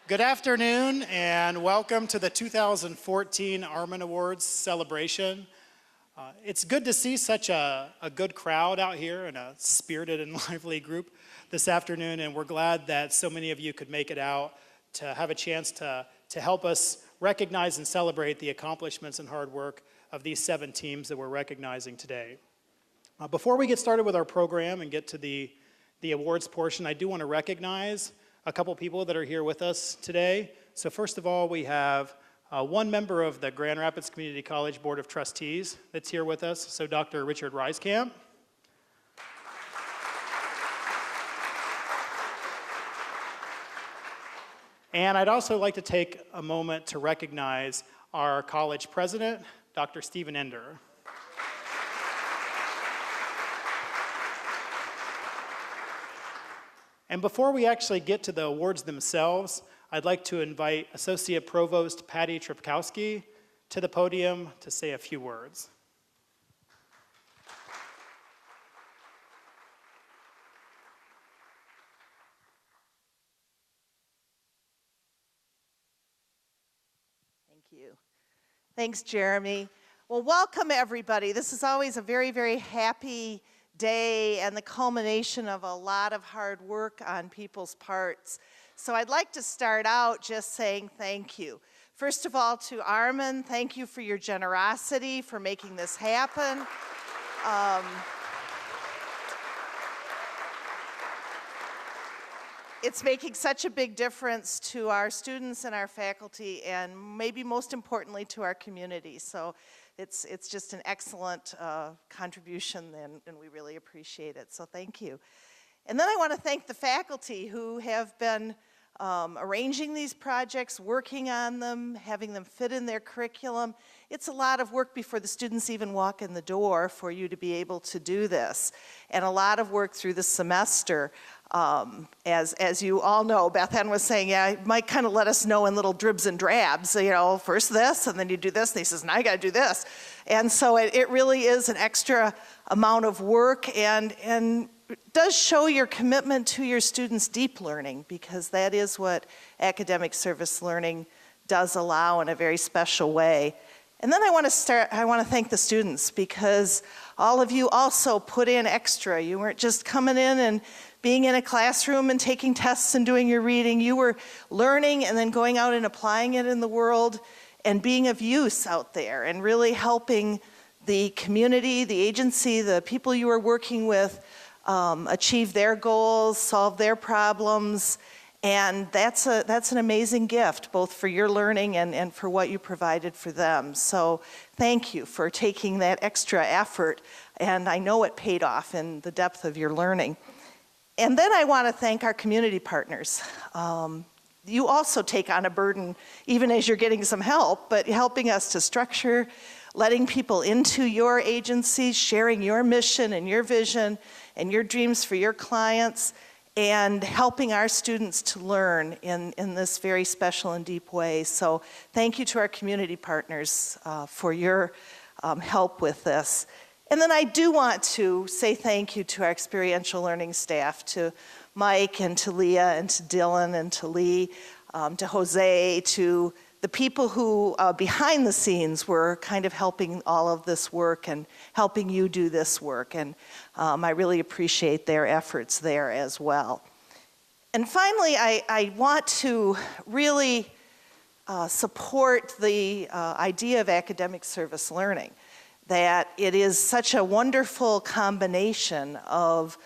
Good afternoon and welcome to the 2014 Armen Awards celebration. It's good to see such a good crowd out here and a spirited and lively group this afternoon, and we're glad that so many of you could make it out to have a chance to help us recognize and celebrate the accomplishments and hard work of these 7 teams that we're recognizing today. Before we get started with our program and get to the awards portion, I do want to recognize a couple people that are here with us today. So first of all, we have one member of the Grand Rapids Community College Board of Trustees that's here with us, so Dr. Richard Reiskamp. And I'd also like to take a moment to recognize our college president, Dr. Stephen Ender. And before we actually get to the awards themselves, I'd like to invite Associate Provost Patty Tripkowski to the podium to say a few words. Thank you. Thanks, Jeremy. Well, welcome everybody. This is always a very, very happy day and the culmination of a lot of hard work on people's parts. So I'd like to start out just saying thank you. First of all, to Armen, thank you for your generosity, for making this happen. It's making such a big difference to our students and our faculty, and maybe most importantly to our community. So it's just an excellent contribution, and we really appreciate it. So thank you. And then I want to thank the faculty who have been arranging these projects, working on them, having them fit in their curriculum. It's a lot of work before the students even walk in the door for you to be able to do this, and a lot of work through the semester. As you all know, Bethann was saying, yeah, you might kind of let us know in little dribs and drabs, you know, first this, and then you do this, and he says, now you gotta do this. And so it really is an extra amount of work, and it does show your commitment to your students' deep learning, because that is what academic service learning does allow in a very special way. And then I want to thank the students, because all of you also put in extra. You weren't just coming in and being in a classroom and taking tests and doing your reading. You were learning and then going out and applying it in the world and being of use out there and really helping the community, the agency, the people you were working with achieve their goals, solve their problems. And that's an amazing gift, both for your learning and for what you provided for them. So thank you for taking that extra effort, and I know it paid off in the depth of your learning. And then I want to thank our community partners. You also take on a burden, even as you're getting some help, but helping us to structure, letting people into your agencies, sharing your mission and your vision and your dreams for your clients, and helping our students to learn in this very special and deep way. So thank you to our community partners for your help with this. And then I do want to say thank you to our experiential learning staff, to Mike and to Leah and to Dylan and to Lee, to Jose, to the people who behind the scenes were kind of helping all of this work and helping you do this work. And I really appreciate their efforts there as well. And finally, I want to really support the idea of academic service learning, that it is such a wonderful combination of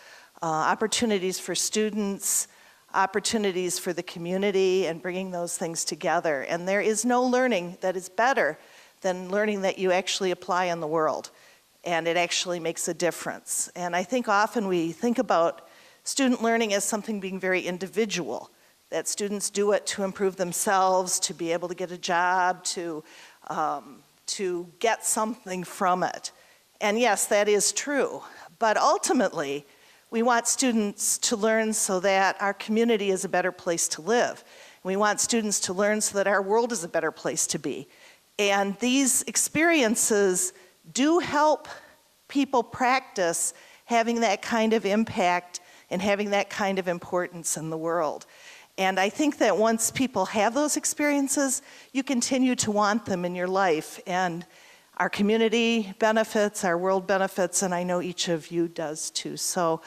opportunities for students, opportunities for the community, and bringing those things together. And there is no learning that is better than learning that you actually apply in the world, and it actually makes a difference. And I think often we think about student learning as something being very individual, that students do it to improve themselves, to be able to get a job, to get something from it. And yes, that is true, but ultimately, we want students to learn so that our community is a better place to live. We want students to learn so that our world is a better place to be. And these experiences do help people practice having that kind of impact and having that kind of importance in the world. And I think that once people have those experiences, you continue to want them in your life. And our community benefits, our world benefits, and I know each of you does too. So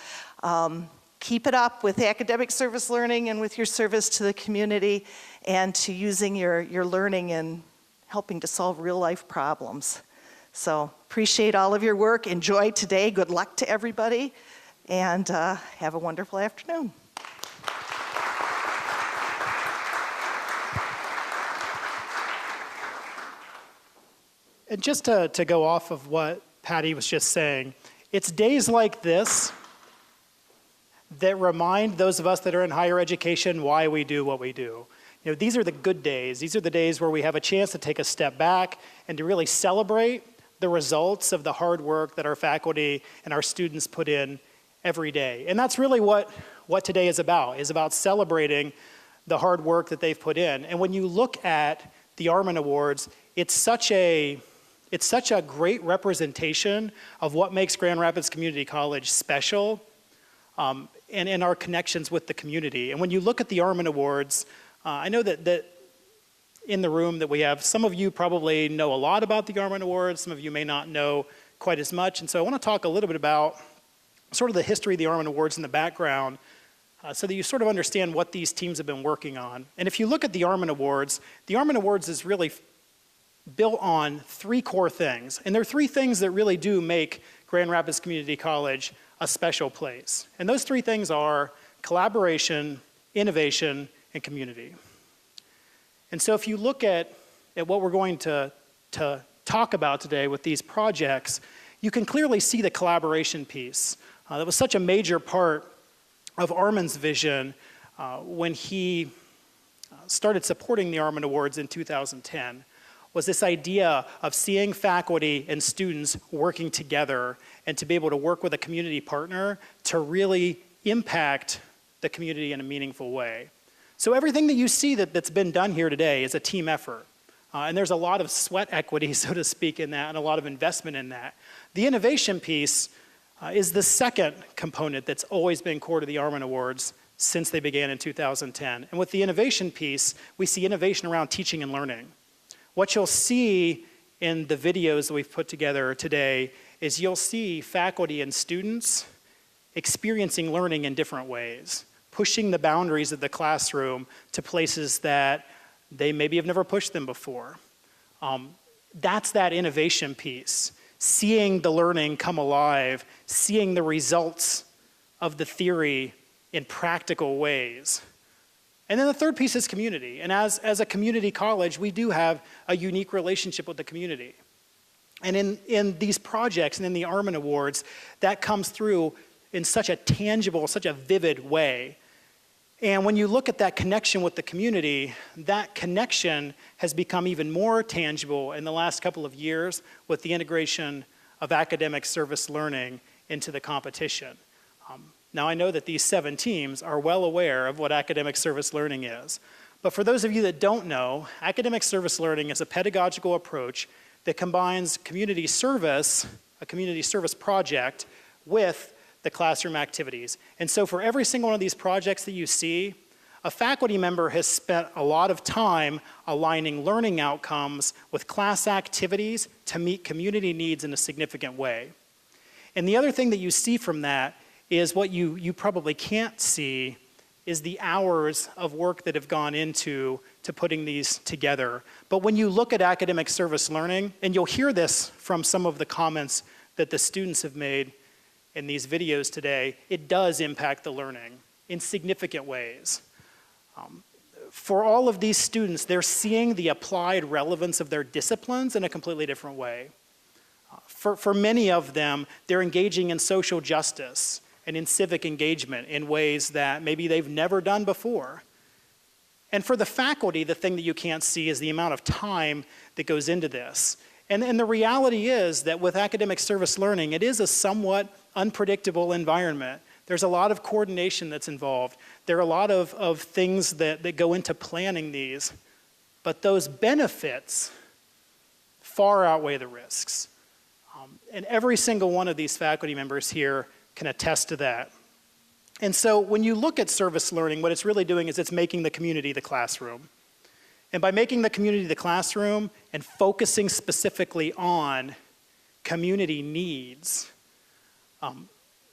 keep it up with academic service learning and with your service to the community and to using your learning in helping to solve real life problems. So appreciate all of your work. Enjoy today. Good luck to everybody. And have a wonderful afternoon. And just to go off of what Patty was just saying, it's days like this that remind those of us that are in higher education why we do what we do. You know, these are the good days. These are the days where we have a chance to take a step back and to really celebrate the results of the hard work that our faculty and our students put in every day. And that's really what today is about celebrating the hard work that they've put in. And when you look at the Armen Awards, it's such a great representation of what makes Grand Rapids Community College special and in our connections with the community. And when you look at the Armen Awards, I know that in the room that we have, some of you probably know a lot about the Armen Awards, some of you may not know quite as much. And so I want to talk a little bit about sort of the history of the Armen Awards in the background so that you sort of understand what these teams have been working on. And if you look at the Armen Awards is really built on three core things. And there are three things that really do make Grand Rapids Community College a special place. And those three things are collaboration, innovation, and community. And so if you look at what we're going to talk about today with these projects, you can clearly see the collaboration piece. That was such a major part of Armen's vision when he started supporting the Armen Awards in 2010. Was this idea of seeing faculty and students working together and to be able to work with a community partner to really impact the community in a meaningful way. So everything that you see that's been done here today is a team effort. And there's a lot of sweat equity, so to speak, in that and a lot of investment in that. The innovation piece is the second component that's always been core to the Armen Awards since they began in 2010. And with the innovation piece, we see innovation around teaching and learning. What you'll see in the videos that we've put together today is you'll see faculty and students experiencing learning in different ways, pushing the boundaries of the classroom to places that they maybe have never pushed them before. That's that innovation piece, seeing the learning come alive, seeing the results of the theory in practical ways. And then the third piece is community. And as a community college, we do have a unique relationship with the community. And in these projects and in the Armen Awards, that comes through in such a tangible, such a vivid way. And when you look at that connection with the community, that connection has become even more tangible in the last couple of years with the integration of academic service learning into the competition. Now I know that these 7 teams are well aware of what academic service learning is. But for those of you that don't know, academic service learning is a pedagogical approach that combines community service, a community service project, with the classroom activities. And so for every single one of these projects that you see, a faculty member has spent a lot of time aligning learning outcomes with class activities to meet community needs in a significant way. And the other thing that you see from that is what you probably can't see is the hours of work that have gone into putting these together. But when you look at academic service learning, and you'll hear this from some of the comments that the students have made in these videos today, it does impact the learning in significant ways. For all of these students, they're seeing the applied relevance of their disciplines in a completely different way. For many of them, they're engaging in social justice and in civic engagement in ways that maybe they've never done before. And for the faculty, the thing that you can't see is the amount of time that goes into this. And the reality is that with academic service learning, it is a somewhat unpredictable environment. There's a lot of coordination that's involved. There are a lot of things that go into planning these. But those benefits far outweigh the risks. And every single one of these faculty members here can attest to that. And so when you look at service learning, what it's really doing is it's making the community the classroom. And by making the community the classroom and focusing specifically on community needs,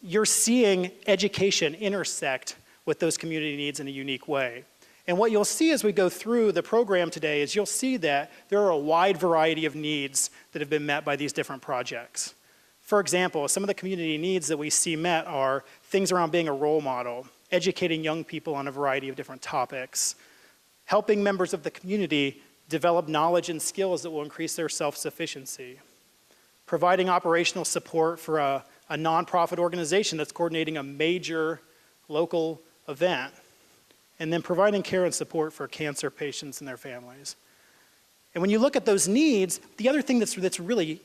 you're seeing education intersect with those community needs in a unique way. And what you'll see as we go through the program today is you'll see that there are a wide variety of needs that have been met by these different projects. For example, some of the community needs that we see met are things around being a role model, educating young people on a variety of different topics, helping members of the community develop knowledge and skills that will increase their self-sufficiency, providing operational support for a nonprofit organization that's coordinating a major local event, and then providing care and support for cancer patients and their families. And when you look at those needs, the other thing that's really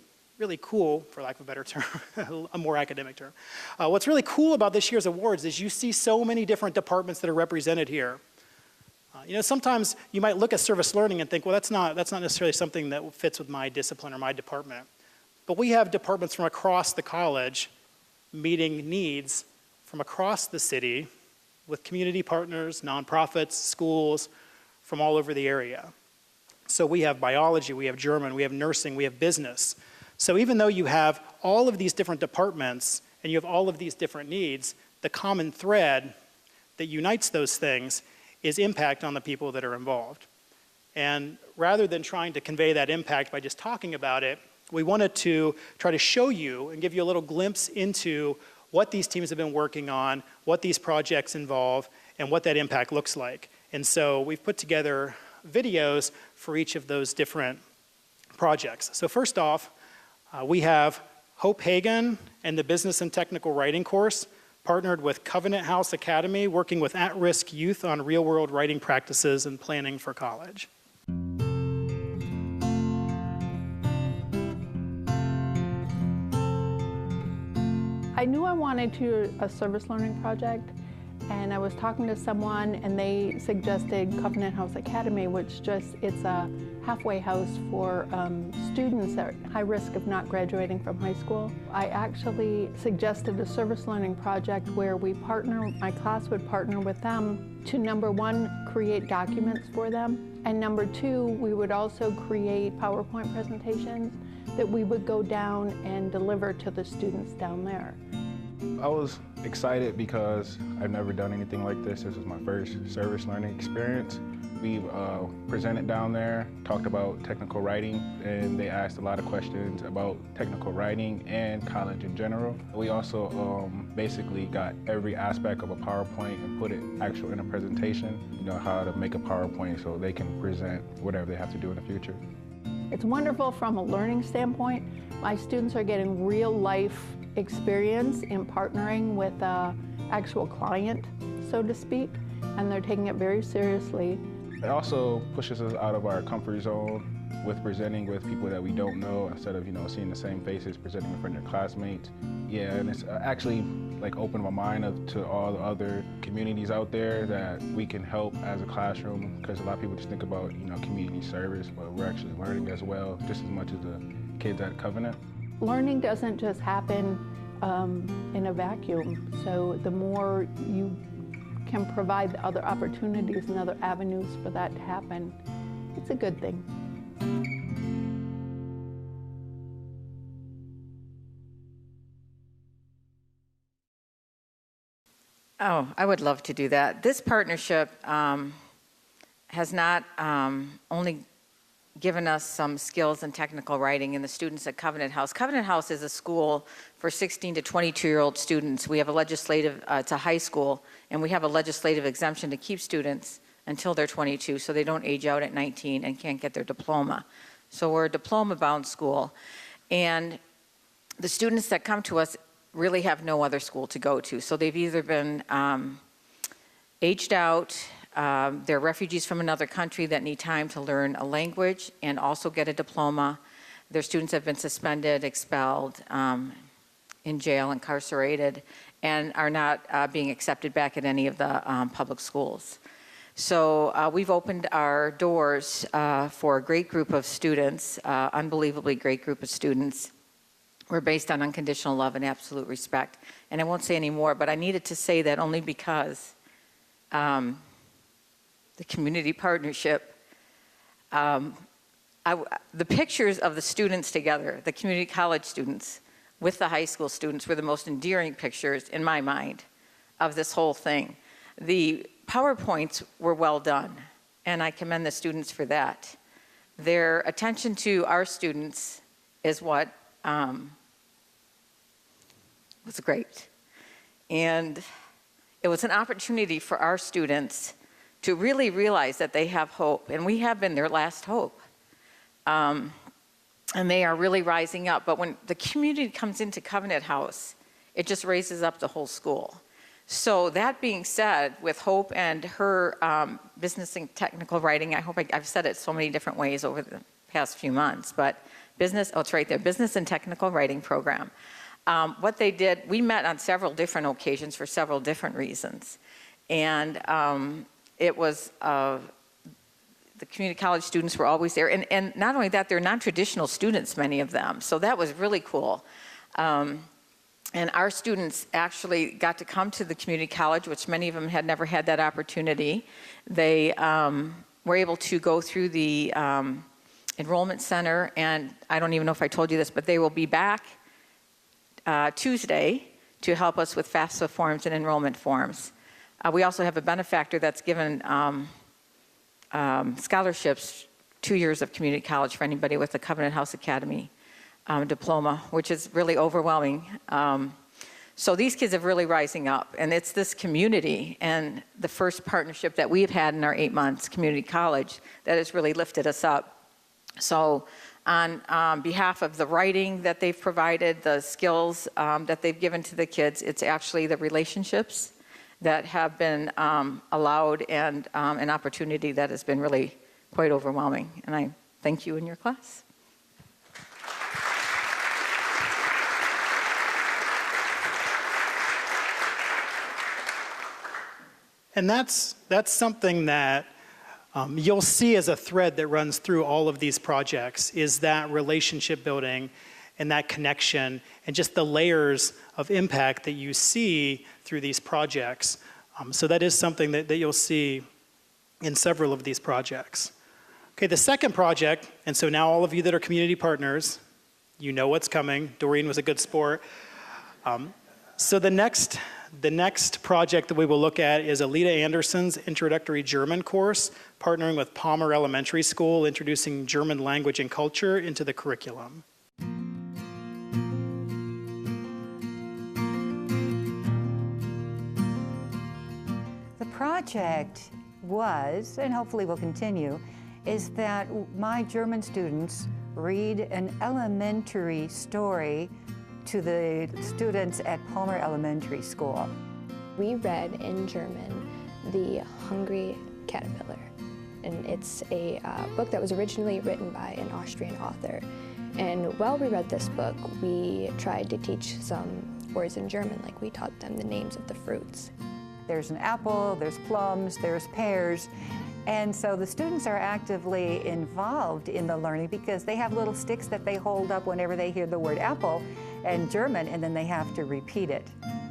cool, for lack of a better term, a more academic term, what's really cool about this year's awards is you see so many different departments that are represented here. Sometimes you might look at service learning and think, well, that's not necessarily something that fits with my discipline or my department. But we have departments from across the college meeting needs from across the city with community partners, nonprofits, schools from all over the area. So we have biology, we have German, we have nursing, we have business. So even though you have all of these different departments and you have all of these different needs, the common thread that unites those things is impact on the people that are involved. And rather than trying to convey that impact by just talking about it, we wanted to try to show you and give you a little glimpse into what these teams have been working on, what these projects involve, and what that impact looks like. And so we've put together videos for each of those different projects. So first off, we have Hope Hagan and the Business and Technical Writing course, partnered with Covenant House Academy, working with at-risk youth on real-world writing practices and planning for college. I knew I wanted to do a service learning project, and I was talking to someone and they suggested Covenant House Academy, which it's a halfway house for students at high risk of not graduating from high school. I actually suggested a service learning project where my class would partner with them to, number one, create documents for them, and number two, we would also create PowerPoint presentations that we would go down and deliver to the students down there. I was excited because I've never done anything like this. This was my first service learning experience. We've presented down there, talked about technical writing, and they asked a lot of questions about technical writing and college in general. We also basically got every aspect of a PowerPoint and put it actually in a presentation, how to make a PowerPoint so they can present whatever they have to do in the future. It's wonderful from a learning standpoint. My students are getting real life experience in partnering with an actual client, so to speak, and they're taking it very seriously. It also pushes us out of our comfort zone with presenting with people that we don't know, instead of seeing the same faces, presenting in front of your classmates. Yeah, and it's actually opened my mind to all the other communities out there that we can help as a classroom, because a lot of people just think about community service, but we're actually learning as well, just as much as the kids at Covenant. Learning doesn't just happen in a vacuum, so the more you can provide the other opportunities and other avenues for that to happen, it's a good thing. Oh, I would love to do that. This partnership has not only given us some skills in technical writing in the students at Covenant House. Covenant House is a school for 16 to 22-year-old students. We have a legislative, it's a high school, and we have a legislative exemption to keep students until they're 22, so they don't age out at 19 and can't get their diploma. So we're a diploma-bound school. And the students that come to us really have no other school to go to. So they've either been aged out, they're refugees from another country that need time to learn a language and also get a diploma. Their students have been suspended, expelled, in jail, incarcerated, and are not being accepted back at any of the public schools. So we've opened our doors for a great group of students, unbelievably great group of students. were based on unconditional love and absolute respect. And I won't say any more, but I needed to say that only because the community partnership, the pictures of the students together, the community college students with the high school students, were the most endearing pictures in my mind of this whole thing. The PowerPoints were well done, and I commend the students for that. Their attention to our students is what was great. And it was an opportunity for our students to really realize that they have hope, and we have been their last hope. And they are really rising up. But when the community comes into Covenant House, it just raises up the whole school. So that being said, with Hope and her business and technical writing, I hope I've said it so many different ways over the past few months, but it's right there, business and technical writing program. What they did, we met on several different occasions for several different reasons. And it was, the community college students were always there. And not only that, they're non-traditional students, many of them. So that was really cool. And our students actually got to come to the community college, which many of them had never had that opportunity. They were able to go through the enrollment center, and I don't even know if I told you this, but they will be back Tuesday to help us with FAFSA forms and enrollment forms. We also have a benefactor that's given scholarships, 2 years of community college for anybody with a Covenant House Academy diploma, which is really overwhelming. So these kids are really rising up, and it's this community and the first partnership that we've had in our 8 months community college that has really lifted us up. So on behalf of the writing that they've provided, the skills that they've given to the kids, it's actually the relationships that have been allowed and an opportunity that has been really quite overwhelming. And I thank you and your class. And that's something that you'll see as a thread that runs through all of these projects, is that relationship building and that connection and just the layers of impact that you see through these projects. So that is something that you'll see in several of these projects. Okay, the second project, and so now all of you that are community partners, you know what's coming. Doreen was a good sport. So the next project that we will look at is Alita Anderson's introductory German course, partnering with Palmer Elementary School, introducing German language and culture into the curriculum. The project was, and hopefully will continue, is that my German students read an elementary story to the students at Palmer Elementary School. We read in German The Hungry Caterpillar, and it's a book that was originally written by an Austrian author. And while we read this book, we tried to teach some words in German, like we taught them the names of the fruits. There's an apple, there's plums, there's pears, and so the students are actively involved in the learning because they have little sticks that they hold up whenever they hear the word apple in German, and then they have to repeat it.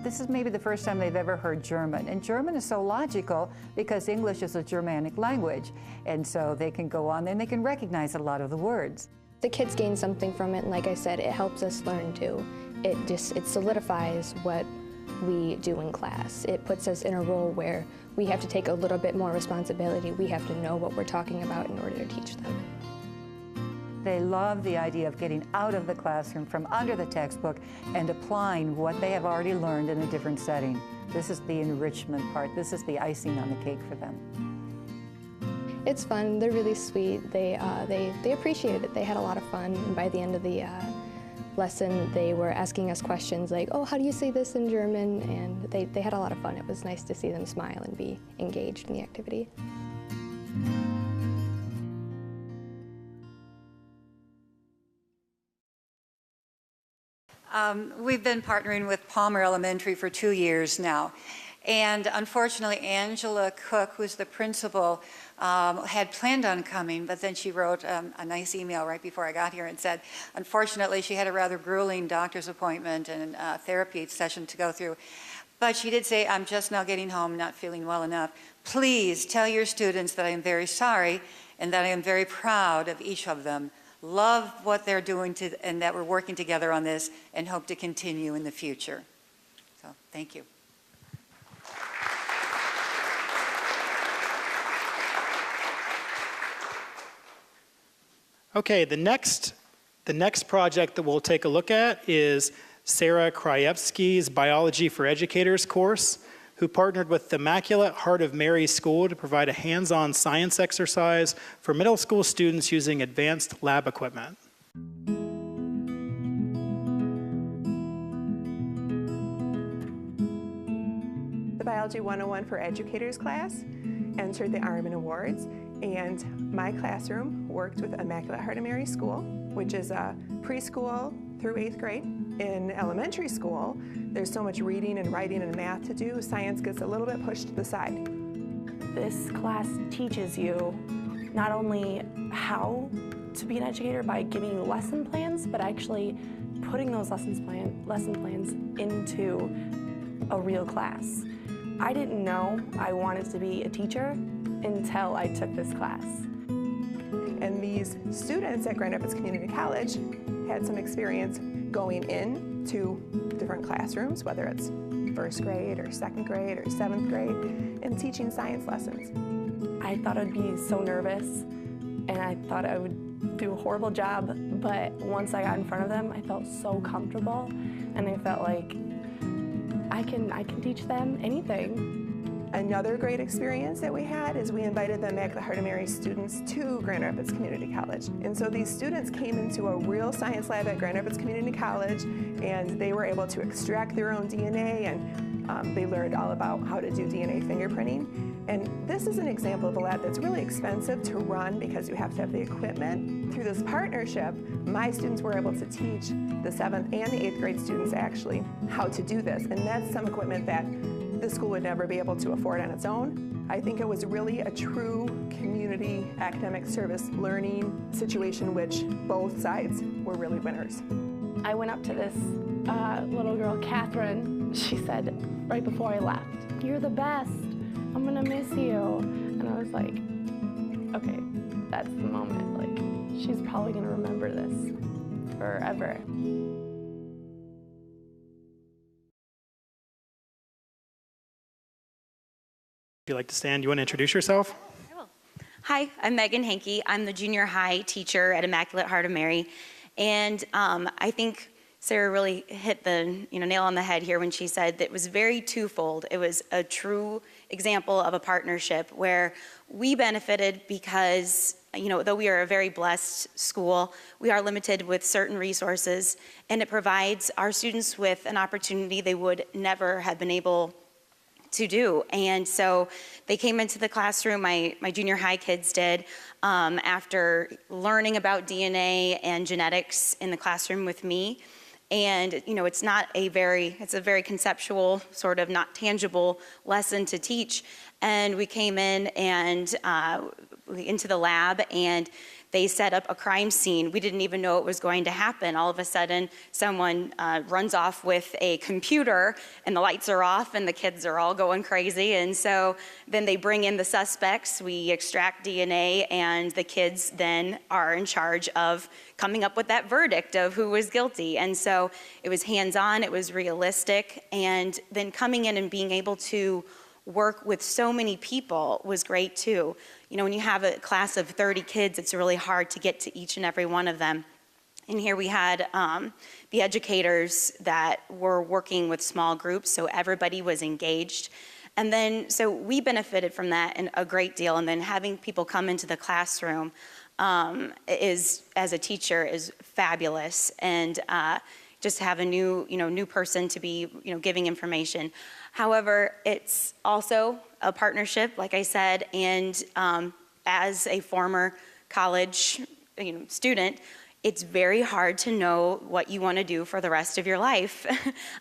This is maybe the first time they've ever heard German, and German is so logical because English is a Germanic language, and so they can go on there and they can recognize a lot of the words. The kids gain something from it, and like I said, it helps us learn too. It solidifies what we do in class. It puts us in a role where we have to take a little bit more responsibility. We have to know what we're talking about in order to teach them. They love the idea of getting out of the classroom from under the textbook and applying what they have already learned in a different setting. This is the enrichment part. This is the icing on the cake for them. It's fun. They're really sweet. They appreciated it. They had a lot of fun. And by the end of the lesson, they were asking us questions like, oh, how do you say this in German? And they had a lot of fun. It was nice to see them smile and be engaged in the activity. We've been partnering with Palmer Elementary for 2 years now, And unfortunately, Angela Cook, who's the principal, had planned on coming, but then she wrote a nice email right before I got here and said, unfortunately, she had a rather grueling doctor's appointment and therapy session to go through. But she did say, I'm just now getting home, not feeling well enough. Please tell your students that I am very sorry and that I am very proud of each of them. Love what they're doing and that we're working together on this and hope to continue in the future. So, thank you. Okay, the next project that we'll take a look at is Sarah Krajewski's Biology for Educators course, who partnered with the Immaculate Heart of Mary School to provide a hands-on science exercise for middle school students using advanced lab equipment. The Biology 101 for Educators class entered the Armen Awards, and my classroom worked with Immaculate Heart of Mary School, which is a preschool through 8th grade. In elementary school, there's so much reading and writing and math to do, science gets a little bit pushed to the side. This class teaches you not only how to be an educator by giving you lesson plans, but actually putting those lesson plans into a real class. I didn't know I wanted to be a teacher until I took this class. And these students at Grand Rapids Community College had some experience going into different classrooms, whether it's 1st grade or 2nd grade or 7th grade, and teaching science lessons. I thought I'd be so nervous, and I thought I would do a horrible job, but once I got in front of them, I felt so comfortable, and I felt like I can teach them anything. Another great experience that we had is we invited the Immaculate Heart of Mary students to Grand Rapids Community College. And so these students came into a real science lab at Grand Rapids Community College, and they were able to extract their own DNA, and they learned all about how to do DNA fingerprinting. And this is an example of a lab that's really expensive to run because you have to have the equipment. Through this partnership, my students were able to teach the 7th and the 8th grade students actually how to do this. And that's some equipment that the school would never be able to afford on its own. I think it was really a true community academic service learning situation, which both sides were really winners. I went up to this little girl, Catherine. She said right before I left, "You're the best. I'm gonna miss you." And I was like, okay, that's the moment. Like, she's probably gonna remember this forever. If you'd like to stand, you want to introduce yourself? I will. Hi, I'm Megan Hankey. I'm the junior high teacher at Immaculate Heart of Mary. And I think Sarah really hit the nail on the head here when she said that it was very twofold. It was a true example of a partnership where we benefited because, though we are a very blessed school, we are limited with certain resources, and it provides our students with an opportunity they would never have been able to do. And so they came into the classroom, my junior high kids did, after learning about DNA and genetics in the classroom with me. And it's a very conceptual, sort of not tangible lesson to teach. And we came in and into the lab, and they set up a crime scene. We didn't even know it was going to happen. All of a sudden, someone runs off with a computer, and the lights are off, and the kids are all going crazy. And so then they bring in the suspects. We extract DNA, and the kids then are in charge of coming up with that verdict of who was guilty. And so it was hands-on, it was realistic, and then coming in and being able to work with so many people was great too. When you have a class of 30 kids, it's really hard to get to each and every one of them. And here we had the educators that were working with small groups, so everybody was engaged. And then, so we benefited from that a great deal. And then having people come into the classroom as a teacher, is fabulous. And just have a new person to be, giving information. However, it's also a partnership, like I said, and as a former college, student, it's very hard to know what you want to do for the rest of your life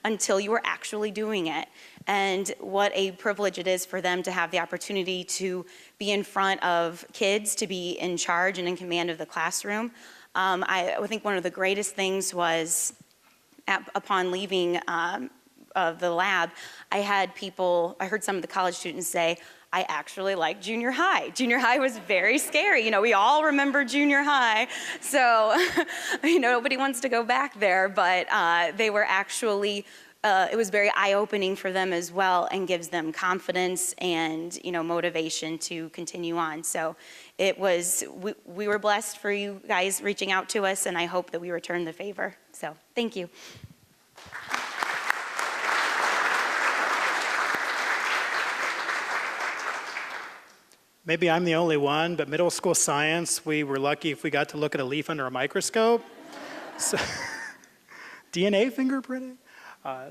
until you are actually doing it. And what a privilege it is for them to have the opportunity to be in front of kids, to be in charge and in command of the classroom. I think one of the greatest things was upon leaving of the lab, I heard some of the college students say, I actually like junior high. Junior high was very scary. You know, we all remember junior high. So, nobody wants to go back there, but they were actually, it was very eye-opening for them as well and gives them confidence and, motivation to continue on. So we were blessed for you guys reaching out to us, and I hope that we return the favor. So thank you. Maybe I'm the only one, but middle school science, we were lucky if we got to look at a leaf under a microscope. So, DNA fingerprinting.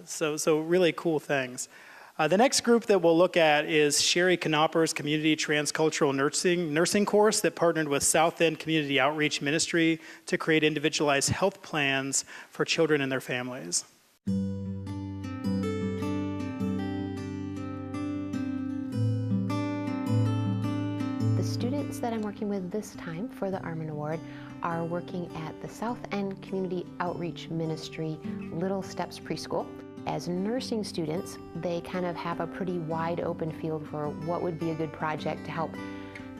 So really cool things. The next group that we'll look at is Sherry Knoppers' Community Transcultural Nursing course that partnered with South End Community Outreach Ministry to create individualized health plans for children and their families. The students that I'm working with this time for the Armen Award are working at the South End Community Outreach Ministry Little Steps Preschool. As nursing students, they kind of have a pretty wide open field for what would be a good project to help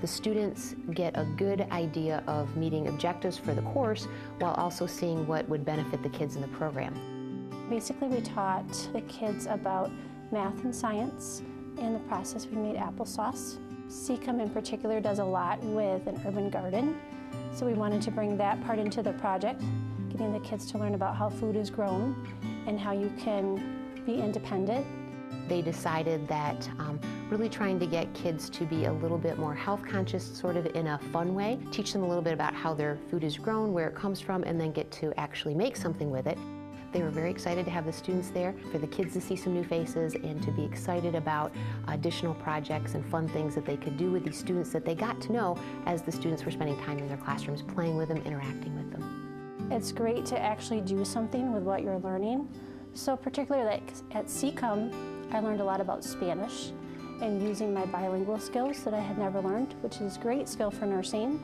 the students get a good idea of meeting objectives for the course while also seeing what would benefit the kids in the program. Basically, we taught the kids about math and science. In the process, we made applesauce. CCOM in particular does a lot with an urban garden, so we wanted to bring that part into the project, getting the kids to learn about how food is grown and how you can be independent. They decided that really trying to get kids to be a little bit more health conscious, sort of in a fun way, teach them a little bit about how their food is grown, where it comes from, and then get to actually make something with it. They were very excited to have the students there, for the kids to see some new faces and to be excited about additional projects and fun things that they could do with these students that they got to know as the students were spending time in their classrooms, playing with them, interacting with them. It's great to actually do something with what you're learning. So particularly at CCOM, I learned a lot about Spanish and using my bilingual skills that I had never learned, which is a great skill for nursing.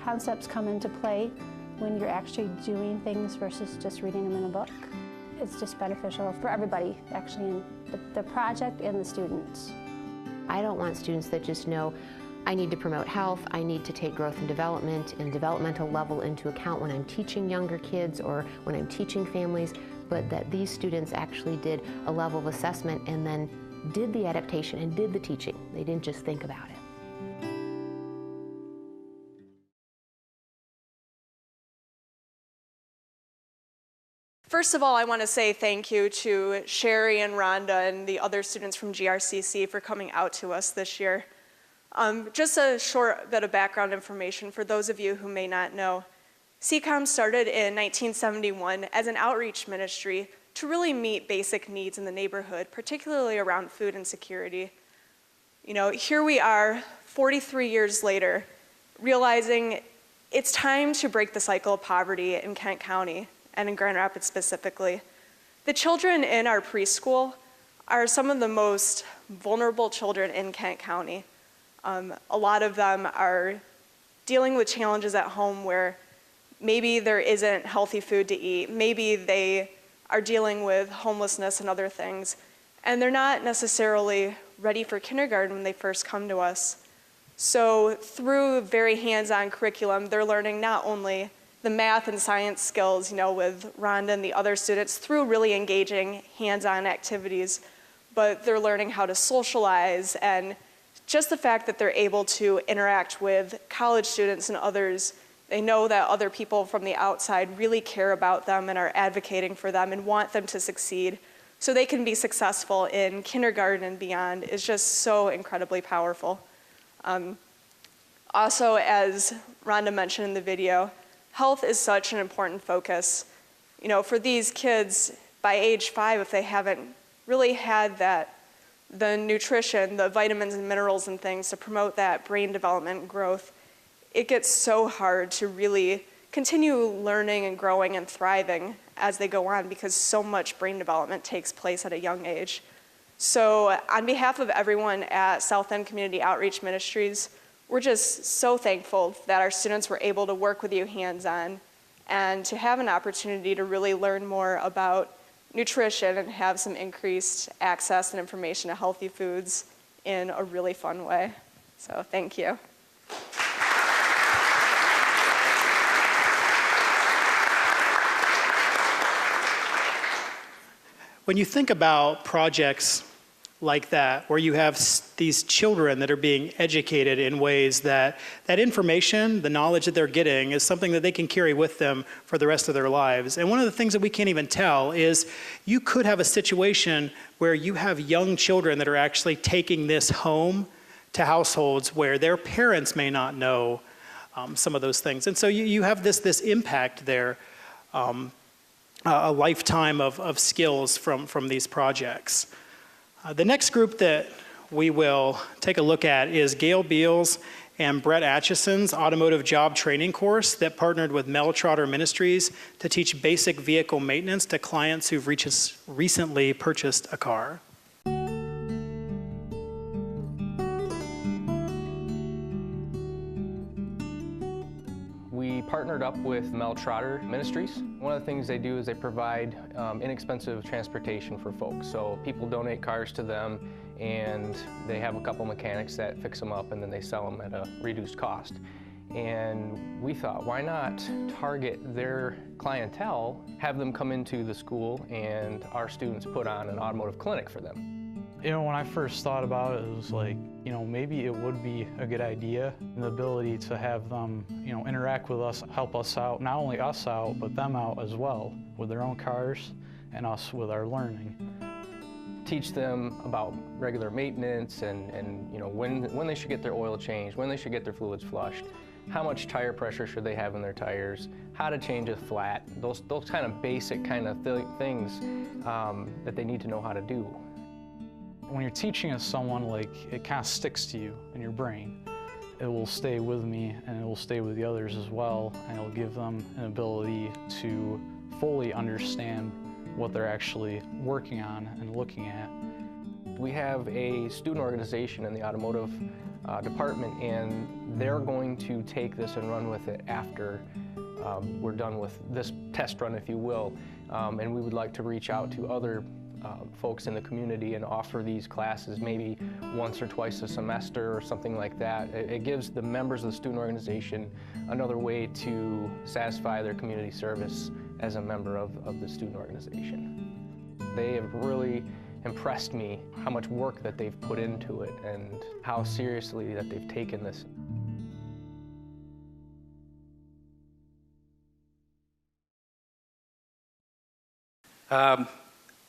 Concepts come into play when you're actually doing things versus just reading them in a book. It's just beneficial for everybody, actually, in the project and the students. I don't want students that just know, I need to promote health, I need to take growth and development and developmental level into account when I'm teaching younger kids or when I'm teaching families, but that these students actually did a level of assessment and then did the adaptation and did the teaching. They didn't just think about it. First of all, I want to say thank you to Sherry and Rhonda and the other students from GRCC for coming out to us this year. Just a short bit of background information for those of you who may not know. CCOM started in 1971 as an outreach ministry to really meet basic needs in the neighborhood, particularly around food insecurity. Here we are 43 years later, realizing it's time to break the cycle of poverty in Kent County and in Grand Rapids specifically. The children in our preschool are some of the most vulnerable children in Kent County. A lot of them are dealing with challenges at home where maybe there isn't healthy food to eat, maybe they are dealing with homelessness and other things, and they're not necessarily ready for kindergarten when they first come to us. So through very hands-on curriculum, they're learning not only the math and science skills, with Rhonda and the other students through really engaging hands-on activities, but they're learning how to socialize, and just the fact that they're able to interact with college students and others. They know that other people from the outside really care about them and are advocating for them and want them to succeed so they can be successful in kindergarten and beyond is just so incredibly powerful. Also, as Rhonda mentioned in the video, health is such an important focus. For these kids, by age 5, if they haven't really had the nutrition, the vitamins and minerals and things to promote that brain development and growth, it gets so hard to really continue learning and growing and thriving as they go on, because so much brain development takes place at a young age. So on behalf of everyone at South End Community Outreach Ministries, we're just so thankful that our students were able to work with you hands-on and to have an opportunity to really learn more about nutrition and have some increased access and information to healthy foods in a really fun way. So thank you. When you think about projects like that, where you have these children that are being educated in ways that information, the knowledge that they're getting, is something that they can carry with them for the rest of their lives. And one of the things that we can't even tell is you could have a situation where you have young children that are actually taking this home to households where their parents may not know some of those things. And so you have this impact there, a lifetime of skills from these projects. The next group that we will take a look at is Gail Beals and Brett Atchison's automotive job training course that partnered with Mel Trotter Ministries to teach basic vehicle maintenance to clients who've recently purchased a car. We partnered up with Mel Trotter Ministries. One of the things they do is they provide inexpensive transportation for folks. So people donate cars to them, and they have a couple mechanics that fix them up, and then they sell them at a reduced cost. And we thought, why not target their clientele, have them come into the school, and our students put on an automotive clinic for them. You know, when I first thought about it, it was like, you know, maybe it would be a good idea, and the ability to have them, you know, interact with us, help us out, not only us out, but them out as well, with their own cars and us with our learning. Teach them about regular maintenance and you know, when they should get their oil changed, when they should get their fluids flushed, how much tire pressure should they have in their tires, how to change a flat, those kind of basic kind of things that they need to know how to do. When you're teaching it to someone, like, it kind of sticks to you in your brain. It will stay with me, and it will stay with the others as well, and it'll give them an ability to fully understand what they're actually working on and looking at. We have a student organization in the automotive department, and they're going to take this and run with it after we're done with this test run, if you will. And we would like to reach out to other folks in the community and offer these classes maybe once or twice a semester or something like that. It gives the members of the student organization another way to satisfy their community service as a member of the student organization. They have really impressed me how much work that they've put into it and how seriously that they've taken this.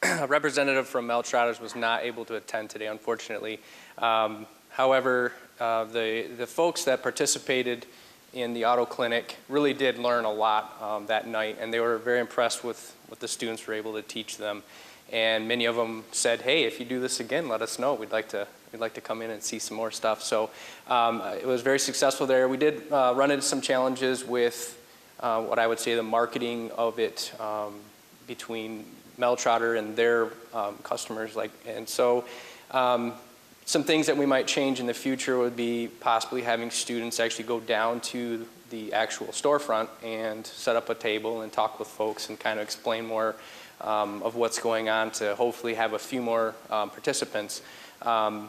A representative from Mel Trotter's was not able to attend today, unfortunately. However, the folks that participated in the auto clinic really did learn a lot that night, and they were very impressed with what the students were able to teach them. And many of them said, "Hey, if you do this again, let us know. We'd like to come in and see some more stuff." So it was very successful there. We did run into some challenges with what I would say the marketing of it between Mel Trotter and their customers, and so some things that we might change in the future would be possibly having students actually go down to the actual storefront and set up a table and talk with folks and kind of explain more of what's going on to hopefully have a few more participants. I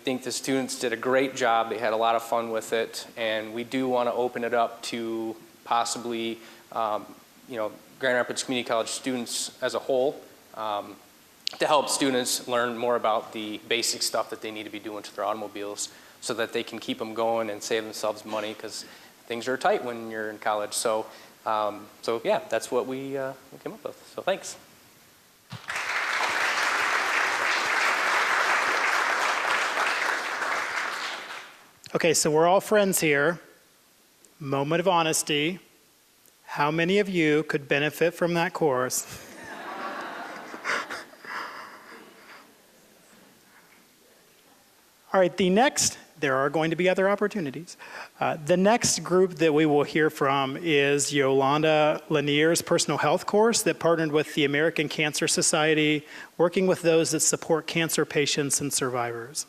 think the students did a great job. They had a lot of fun with it, and we do want to open it up to possibly Grand Rapids Community College students as a whole, to help students learn more about the basic stuff that they need to be doing to their automobiles so that they can keep them going and save themselves money, because things are tight when you're in college. So yeah, that's what we came up with. So thanks. Okay, so we're all friends here. Moment of honesty. How many of you could benefit from that course? All right, the next there are going to be other opportunities. The next group that we will hear from is Jolanta Lanier's personal health course that partnered with the American Cancer Society, working with those that support cancer patients and survivors.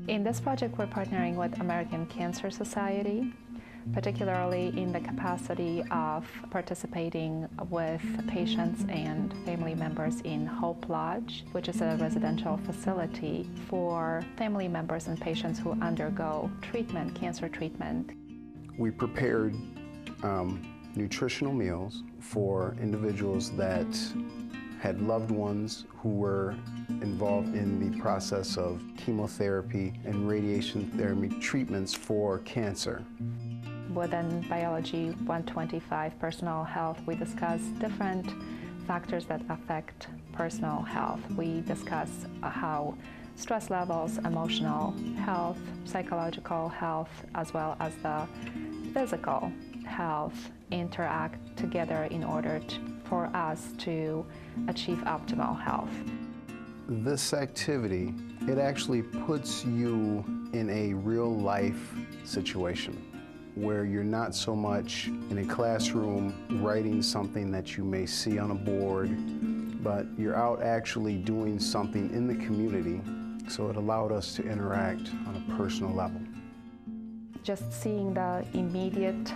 In this project, we're partnering with American Cancer Society, particularly in the capacity of participating with patients and family members in Hope Lodge, which is a residential facility for family members and patients who undergo treatment, cancer treatment. We prepared nutritional meals for individuals that had loved ones who were involved in the process of chemotherapy and radiation therapy treatments for cancer. Within Biology 125 Personal Health, we discuss different factors that affect personal health. We discuss how stress levels, emotional health, psychological health, as well as the physical health interact together in order for us to achieve optimal health. This activity, it actually puts you in a real life situation where you're not so much in a classroom writing something that you may see on a board, but you're out actually doing something in the community, so it allowed us to interact on a personal level. Just seeing the immediate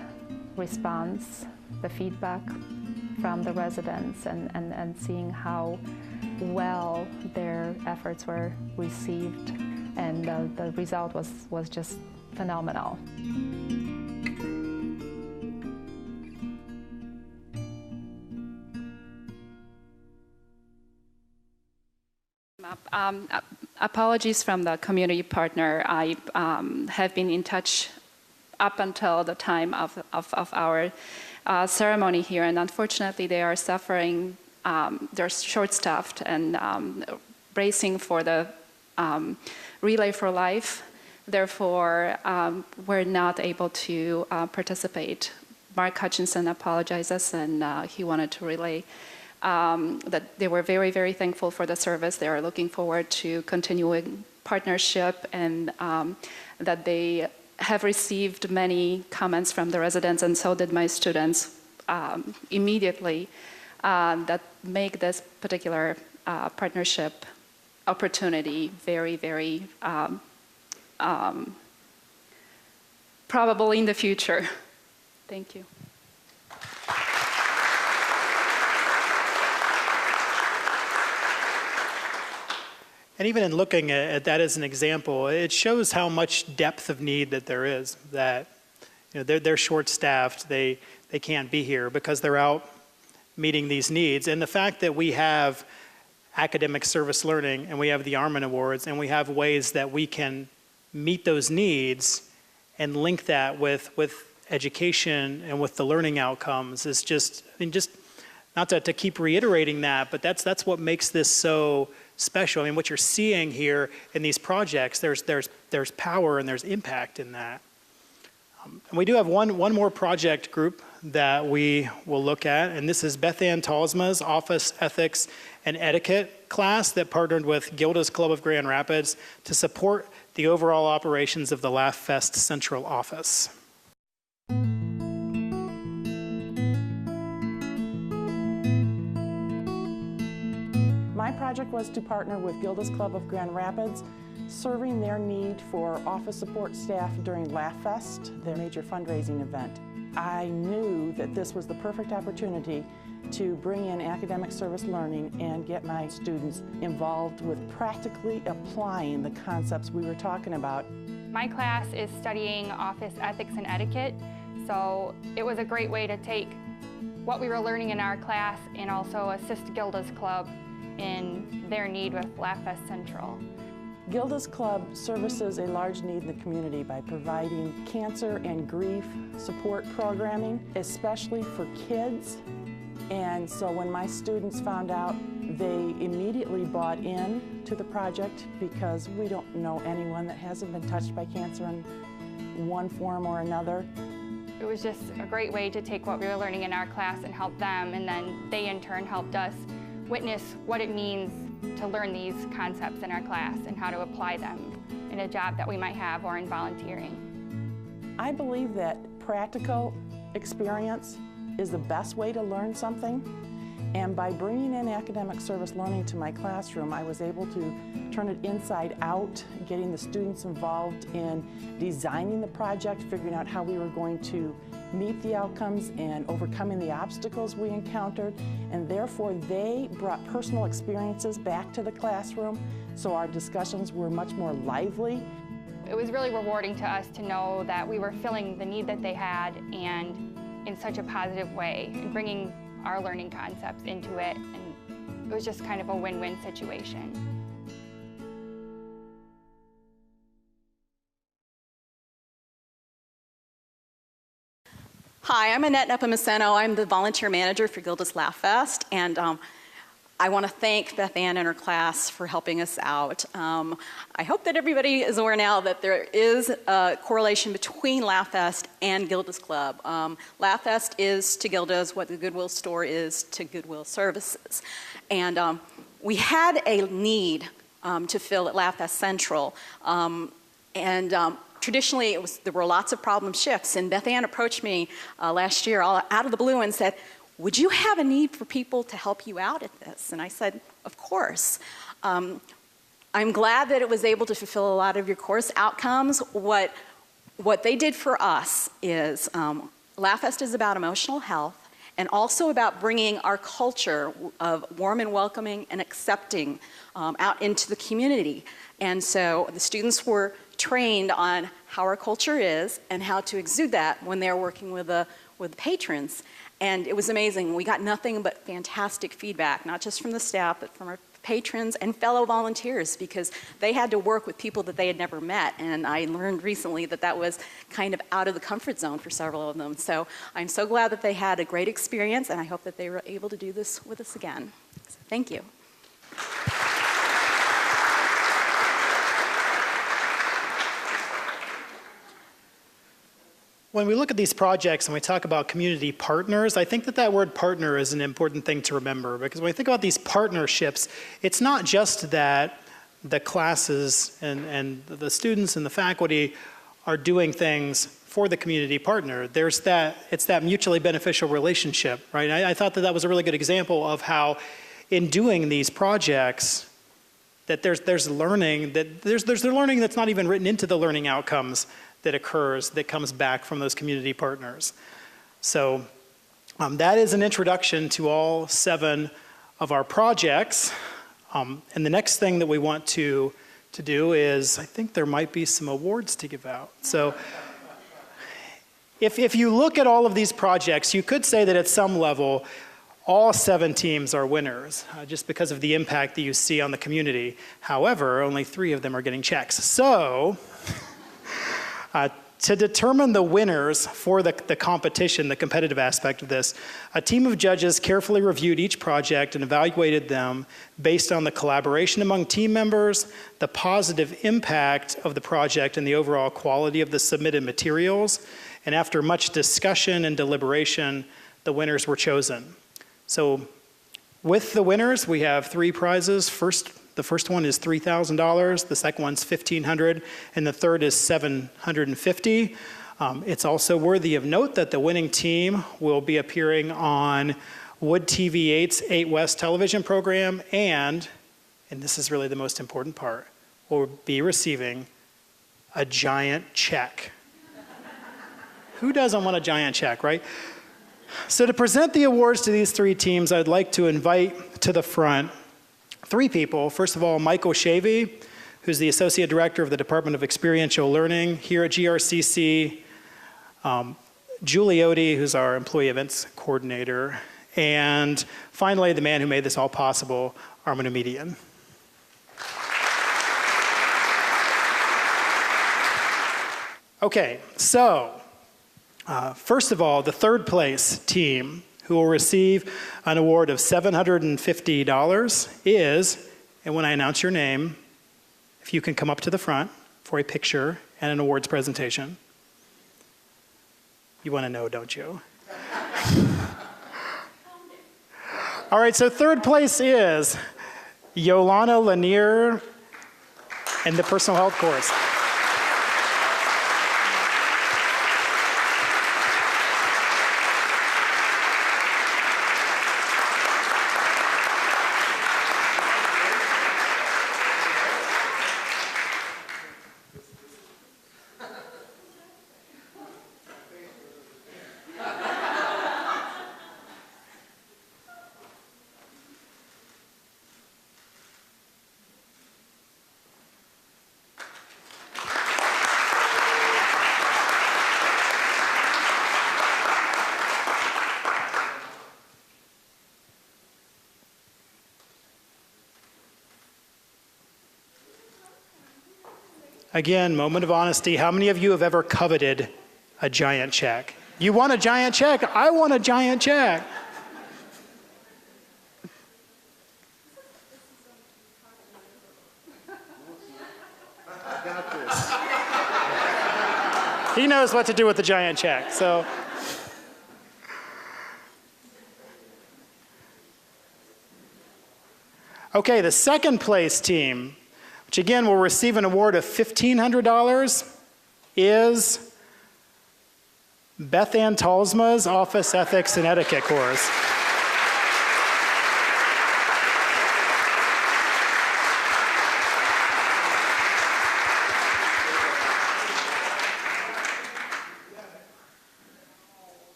response, the feedback from the residents, and seeing how well their efforts were received, and the result was just phenomenal. Apologies from the community partner. I have been in touch up until the time of our ceremony here, and unfortunately they are suffering, they're short-staffed and bracing for the Relay for Life. Therefore, we're not able to participate. Mark Hutchinson apologizes, and he wanted to relay that they were very, very thankful for the service. They are looking forward to continuing partnership, and that they have received many comments from the residents, and so did my students immediately, that make this particular partnership opportunity very, very probable in the future. Thank you. And even in looking at that as an example, it shows how much depth of need that there is, that they're short-staffed, they can't be here because they're out meeting these needs. And the fact that we have academic service learning, and we have the Armen Awards, and we have ways that we can meet those needs and link that with education and with the learning outcomes is just, just not to keep reiterating that, but that's what makes this so special. I mean, what you're seeing here in these projects, there's power and there's impact in that. And we do have one more project group that we will look at, and this is Bethann Talsma's Office Ethics and Etiquette class that partnered with Gilda's Club of Grand Rapids to support the overall operations of the Laugh Fest Central Office. My project was to partner with Gilda's Club of Grand Rapids, serving their need for office support staff during Laugh Fest, their major fundraising event. I knew that this was the perfect opportunity to bring in academic service learning and get my students involved with practically applying the concepts we were talking about. My class is studying office ethics and etiquette, so it was a great way to take what we were learning in our class and also assist Gilda's Club in their need with Laugh Fest Central. Gilda's Club services a large need in the community by providing cancer and grief support programming, especially for kids. And so when my students found out, they immediately bought in to the project because we don't know anyone that hasn't been touched by cancer in one form or another. It was just a great way to take what we were learning in our class and help them, and then they in turn helped us witness what it means to learn these concepts in our class and how to apply them in a job that we might have or in volunteering. I believe that practical experience is the best way to learn something. And by bringing in academic service learning to my classroom, I was able to turn it inside out, getting the students involved in designing the project, figuring out how we were going to meet the outcomes and overcoming the obstacles we encountered. And therefore, they brought personal experiences back to the classroom, so our discussions were much more lively. It was really rewarding to us to know that we were filling the need that they had and in such a positive way, and bringing our learning concepts into it, and it was just kind of a win-win situation. Hi, I'm Annette Nepomuceno. I'm the volunteer manager for Gilda's Laugh Fest, and I want to thank Bethann and her class for helping us out. I hope that everybody is aware now that there is a correlation between Laugh Fest and Gilda's Club. Laugh Fest is to Gilda's what the Goodwill store is to Goodwill Services. And we had a need to fill at Laugh Fest Central. Traditionally, there were lots of problem shifts, and Bethann approached me last year all out of the blue and said, would you have a need for people to help you out at this? And I said, of course. I'm glad that it was able to fulfill a lot of your course outcomes. What they did for us is, Laugh Fest is about emotional health and also about bringing our culture of warm and welcoming and accepting out into the community. And so the students were trained on how our culture is and how to exude that when they're working with the patrons. And it was amazing. We got nothing but fantastic feedback, not just from the staff, but from our patrons and fellow volunteers, because they had to work with people that they had never met. And I learned recently that that was kind of out of the comfort zone for several of them. So I'm so glad that they had a great experience, and I hope that they were able to do this with us again. So thank you. When we look at these projects and we talk about community partners, I think that that word partner is an important thing to remember, because when we think about these partnerships, it's not just that the classes and the students and the faculty are doing things for the community partner. It's that mutually beneficial relationship, right? I thought that that was a really good example of how in doing these projects that there's learning, that there's the learning that's not even written into the learning outcomes that occurs, that comes back from those community partners. So that is an introduction to all 7 of our projects. And the next thing that we want to do is, I think there might be some awards to give out. So if you look at all of these projects, you could say that at some level, all 7 teams are winners, just because of the impact that you see on the community. However, only 3 of them are getting checks. So, to determine the winners for the competition, the competitive aspect of this, a team of judges carefully reviewed each project and evaluated them based on the collaboration among team members, the positive impact of the project, and the overall quality of the submitted materials. And after much discussion and deliberation, the winners were chosen. So with the winners, we have 3 prizes. The first one is $3,000, the second one's $1,500, and the third is $750. It's also worthy of note that the winning team will be appearing on Wood TV8's 8 West television program, and this is really the most important part, will be receiving a giant check. Who doesn't want a giant check, right? So to present the awards to these 3 teams, I'd like to invite to the front 3 people. First of all, Michael Shavy, who's the Associate Director of the Department of Experiential Learning here at GRCC. Julie Odie, who's our Employee Events Coordinator. And finally, the man who made this all possible, Armen. Okay, so first of all, the third place team, who will receive an award of $750 is, and when I announce your name, if you can come up to the front for a picture and an awards presentation. You want to know, don't you? All right, so third place is Jolanta Lanier in the personal health course. Again, moment of honesty. How many of you have ever coveted a giant check? You want a giant check? I want a giant check. I got this. He knows what to do with the giant check, so. Okay, the second place team, which again will receive an award of $1,500, is Bethann Talsma's Office Ethics and Etiquette course.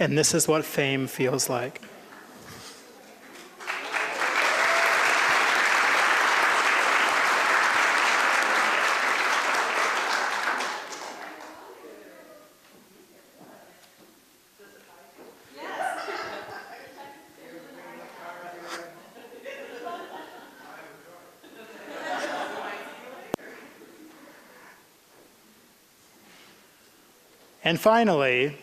And this is what fame feels like. And finally,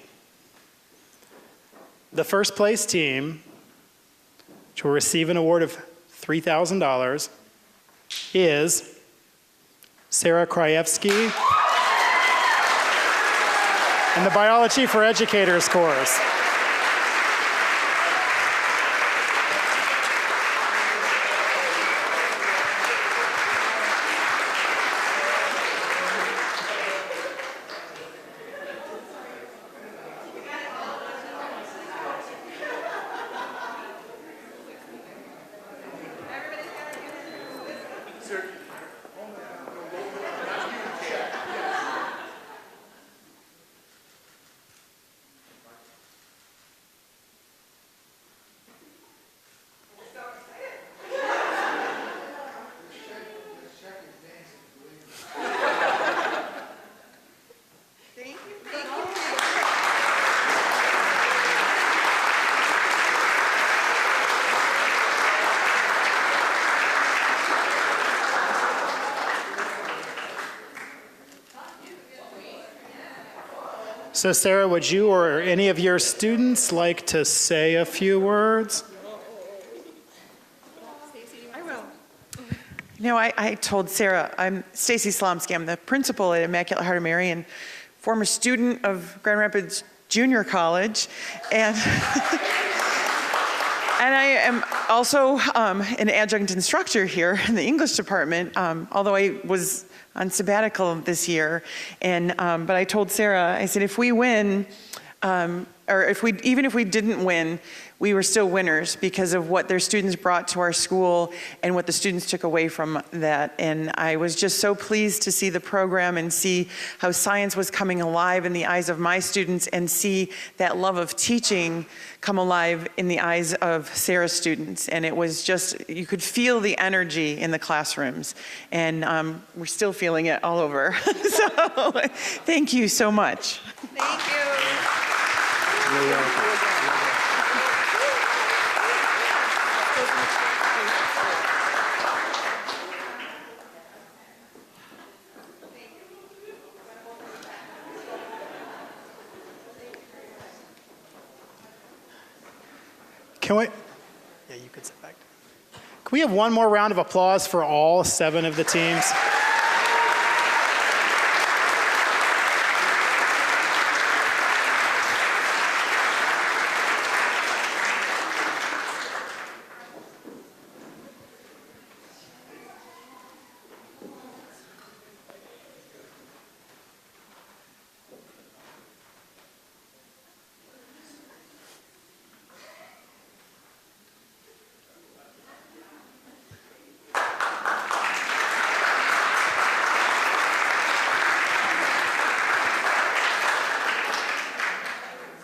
the first place team, which will receive an award of $3,000, is Sarah Krajewski in the Biology for Educators course. So Sarah, would you or any of your students like to say a few words? I will. You know, I told Sarah, I'm Stacy Slomsky. I'm the principal at Immaculate Heart of Mary and former student of Grand Rapids Junior College. And, and I am also an adjunct instructor here in the English department, although I was on sabbatical this year. And, but I told Sarah, I said, if we win, or even if we didn't win, we were still winners because of what their students brought to our school and what the students took away from that. And I was just so pleased to see the program and see how science was coming alive in the eyes of my students and see that love of teaching come alive in the eyes of Sarah's students. And it was just, you could feel the energy in the classrooms. And we're still feeling it all over. So thank you so much. Thank you. You're welcome. Can we? Yeah, you could sit back. Can we have one more round of applause for all 7 of the teams?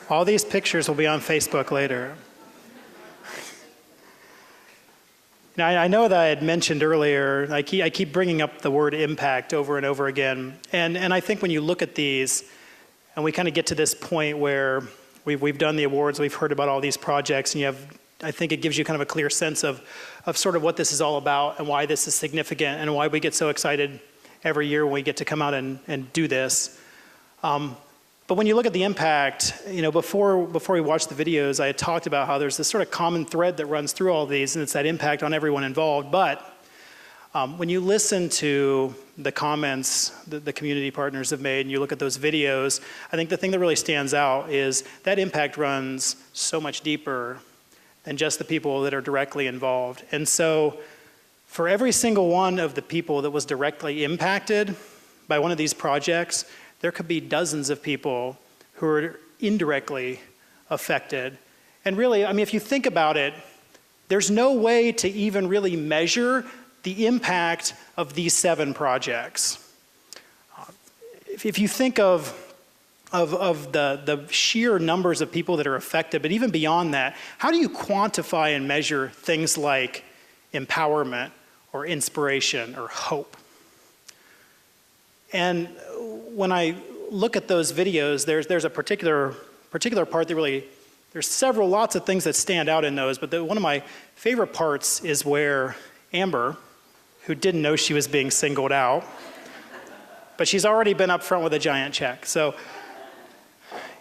All these pictures will be on Facebook later. Now, I know that I had mentioned earlier, I keep bringing up the word impact over and over again. And I think when you look at these, and we kind of get to this point where we've done the awards, we've heard about all these projects, and I think it gives you kind of a clear sense of sort of what this is all about and why this is significant and why we get so excited every year when we get to come out and do this. But when you look at the impact, before we watched the videos, I had talked about how there's this sort of common thread that runs through all of these, and it's that impact on everyone involved. But when you listen to the comments that the community partners have made and you look at those videos, I think the thing that really stands out is that impact runs so much deeper than just the people that are directly involved. And so for every single one of the people that was directly impacted by one of these projects, there could be dozens of people who are indirectly affected. And really, if you think about it, there's no way to even really measure the impact of these 7 projects. If you think of the sheer numbers of people that are affected, but even beyond that, how do you quantify and measure things like empowerment or inspiration or hope? And when I look at those videos, there's a particular part that really, there's lots of things that stand out in those, but one of my favorite parts is where Amber, who didn't know she was being singled out, but she's already been up front with a giant check. So,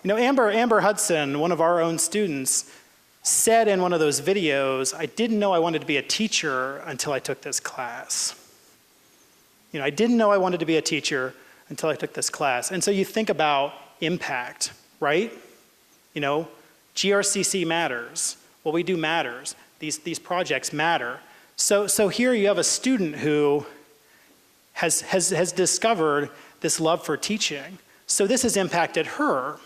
Amber Hudson, one of our own students, said in one of those videos, I didn't know I wanted to be a teacher until I took this class. I didn't know I wanted to be a teacher until I took this class. And so you think about impact, right? GRCC matters. What we do matters. These projects matter. So here you have a student who has discovered this love for teaching. So this has impacted her.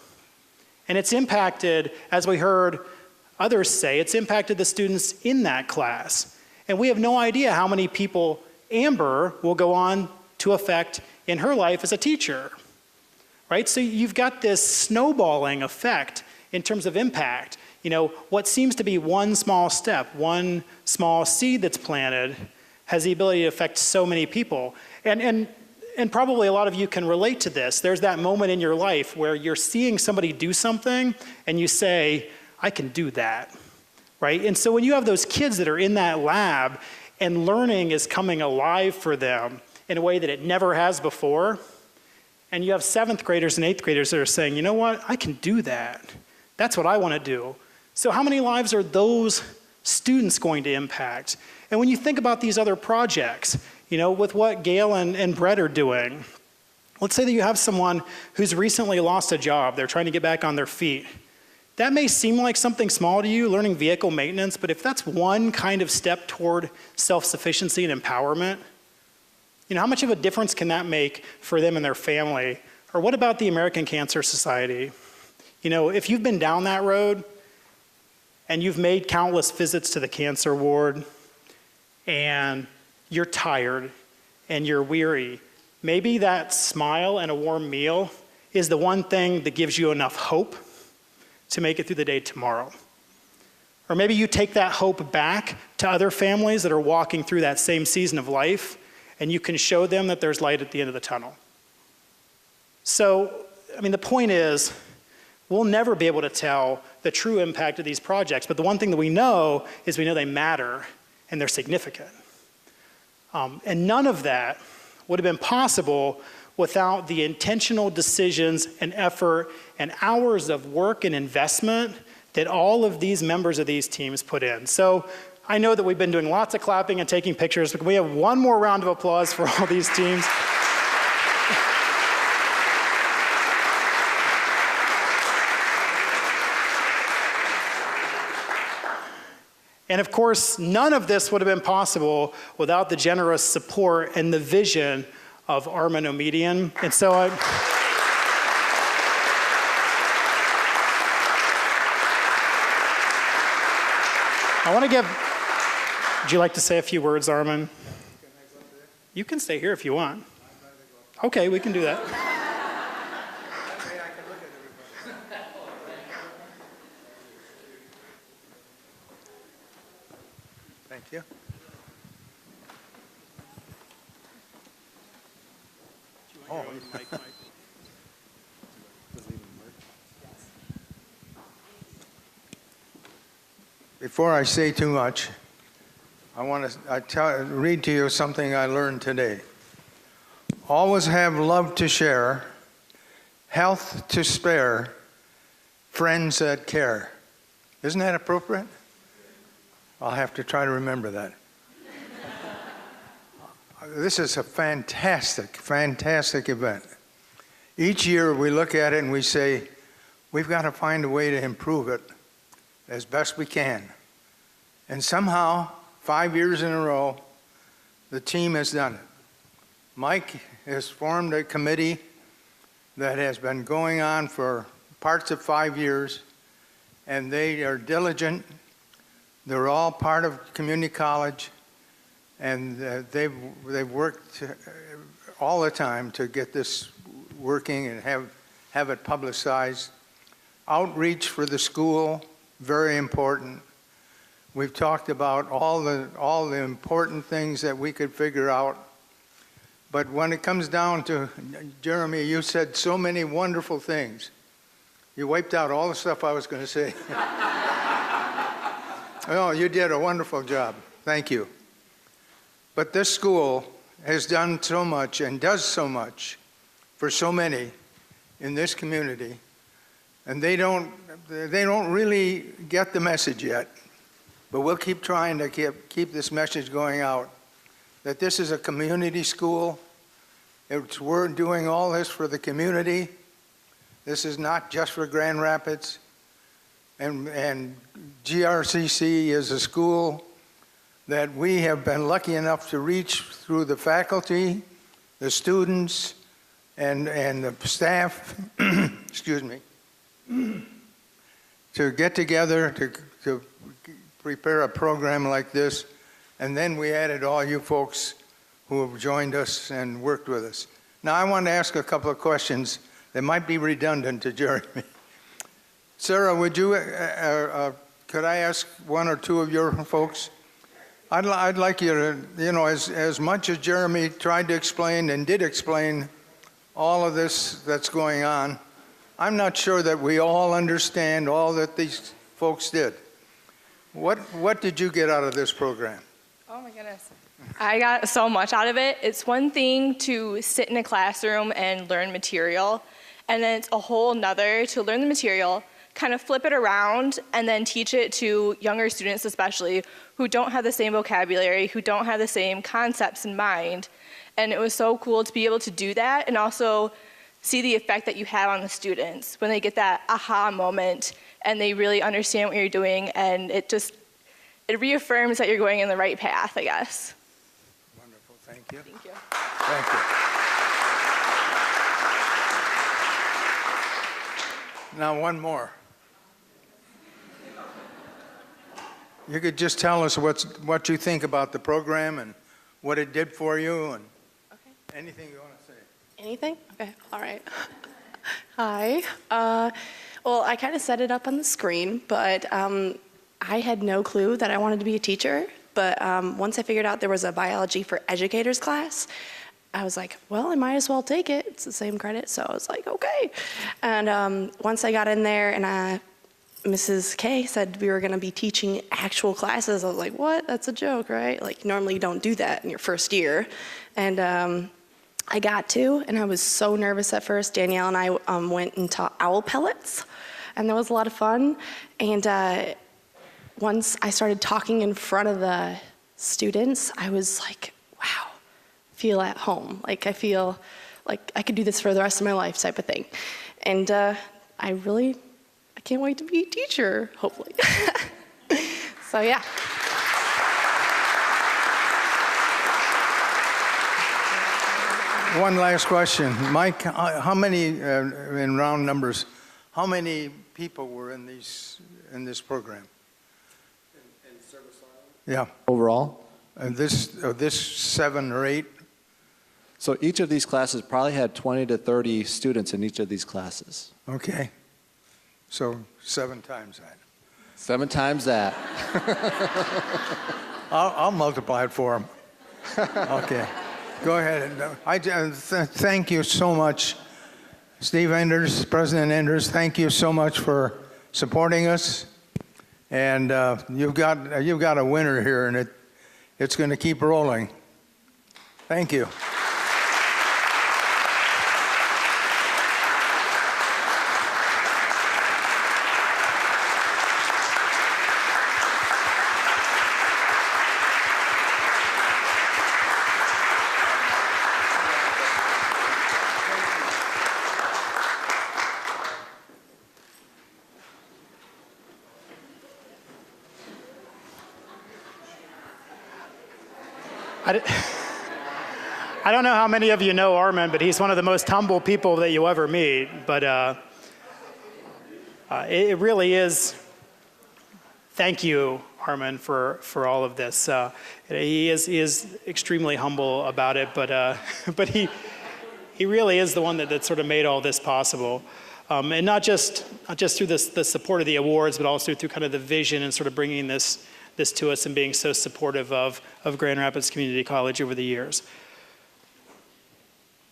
And it's impacted, as we heard others say, it's impacted the students in that class. And we have no idea how many people Amber will go on to affect in her life as a teacher, right? So you've got this snowballing effect in terms of impact. What seems to be one small step, one small seed that's planted, has the ability to affect so many people. And probably a lot of you can relate to this. There's that moment in your life where you're seeing somebody do something and you say, I can do that, right? And so when you have those kids that are in that lab and learning is coming alive for them in a way that it never has before, and you have 7th graders and 8th graders that are saying, you know what, I can do that. That's what I want to do. So how many lives are those students going to impact? And when you think about these other projects, with what Gail and Brett are doing, let's say that you have someone who's recently lost a job, they're trying to get back on their feet. That may seem like something small to you, learning vehicle maintenance, but if that's one kind of step toward self-sufficiency and empowerment, how much of a difference can that make for them and their family? Or what about the American Cancer Society? If you've been down that road and you've made countless visits to the cancer ward and you're tired and you're weary, maybe that smile and a warm meal is the one thing that gives you enough hope to make it through the day tomorrow. Or maybe you take that hope back to other families that are walking through that same season of life, and you can show them that there's light at the end of the tunnel. So, the point is, we'll never be able to tell the true impact of these projects, but the one thing that we know is we know they matter and they're significant. And none of that would have been possible without the intentional decisions and effort and hours of work and investment that all of these members of these teams put in. So I know that we've been doing lots of clapping and taking pictures, but can we have one more round of applause for all these teams? And of course, none of this would have been possible without the generous support and the vision of Armen Omedian. And so I want to give, would you like to say a few words, Armen? You can stay here if you want. Okay, we can do that. Thank you. Oh. Before I say too much, I want to read to you something I learned today. Always have love to share, health to spare, friends that care. Isn't that appropriate? I'll have to try to remember that. This is a fantastic, fantastic event. Each year we look at it and we say, we've got to find a way to improve it as best we can. And somehow, 5 years in a row, the team has done it. Mike has formed a committee that has been going on for parts of 5 years, and they are diligent. They're all part of community college, and they've worked all the time to get this working and have it publicized. Outreach for the school, very important. We've talked about all the important things that we could figure out. But when it comes down to, Jeremy, you said so many wonderful things. You wiped out all the stuff I was going to say. Oh, you did a wonderful job. Thank you. But this school has done so much and does so much for so many in this community, and they don't really get the message yet. But we'll keep trying to keep this message going out, that this is a community school. We're doing all this for the community. This is not just for Grand Rapids. And GRCC is a school that we have been lucky enough to reach through the faculty, the students, and the staff, excuse me, to get together to prepare a program like this. And then we added all you folks who have joined us and worked with us. Now I want to ask a couple of questions that might be redundant to Jeremy. Sarah, would you, could I ask one or two of your folks? I'd like you to, you know, as much as Jeremy tried to explain and did explain all of this that's going on, I'm not sure that we all understand all that these folks did. What did you get out of this program? Oh my goodness. I got so much out of it. It's one thing to sit in a classroom and learn material, and then it's a whole nother to learn the material, kind of flip it around, and then teach it to younger students especially, who don't have the same vocabulary, who don't have the same concepts in mind. And it was so cool to be able to do that and also see the effect that you have on the students when they get that aha moment and they really understand what you're doing, and it reaffirms that you're going in the right path, I guess. Wonderful, thank you. Thank you. Thank you. Now one more. You could just tell us what you think about the program and what it did for you, and anything you want to say. Anything? Okay, all right. Hi. Well, I kind of set it up on the screen, but I had no clue that I wanted to be a teacher. But once I figured out there was a biology for educators class, I was like, well, I might as well take it. It's the same credit, so I was like, okay. And once I got in there and Mrs. K said we were going to be teaching actual classes, I was like, what? That's a joke, right? Like, normally you don't do that in your first year. And I got to, and I was so nervous at first. Danielle and I went and taught owl pellets. and that was a lot of fun. And once I started talking in front of the students, I was like, wow, feel at home. Like I feel like I could do this for the rest of my life type of thing. And I can't wait to be a teacher, hopefully. So yeah. One last question. Mike, how many, in round numbers, how many people were in this program? In service line? Yeah. Overall? This 7 or 8? So each of these classes probably had 20 to 30 students in each of these classes. Okay. So 7 times that. 7 times that. I'll multiply it for them. Okay. Go ahead. Thank you so much, Steve Enders, President Enders. Thank you so much for supporting us. And you've got a winner here, and it's going to keep rolling. Thank you. I don't know how many of you know Armen, but he's one of the most humble people that you'll ever meet. But it really is. Thank you, Armen, for all of this. He is extremely humble about it, but he really is the one that sort of made all this possible. And not just through the support of the awards, but also through kind of the vision and sort of bringing this to us and being so supportive of Grand Rapids Community College over the years.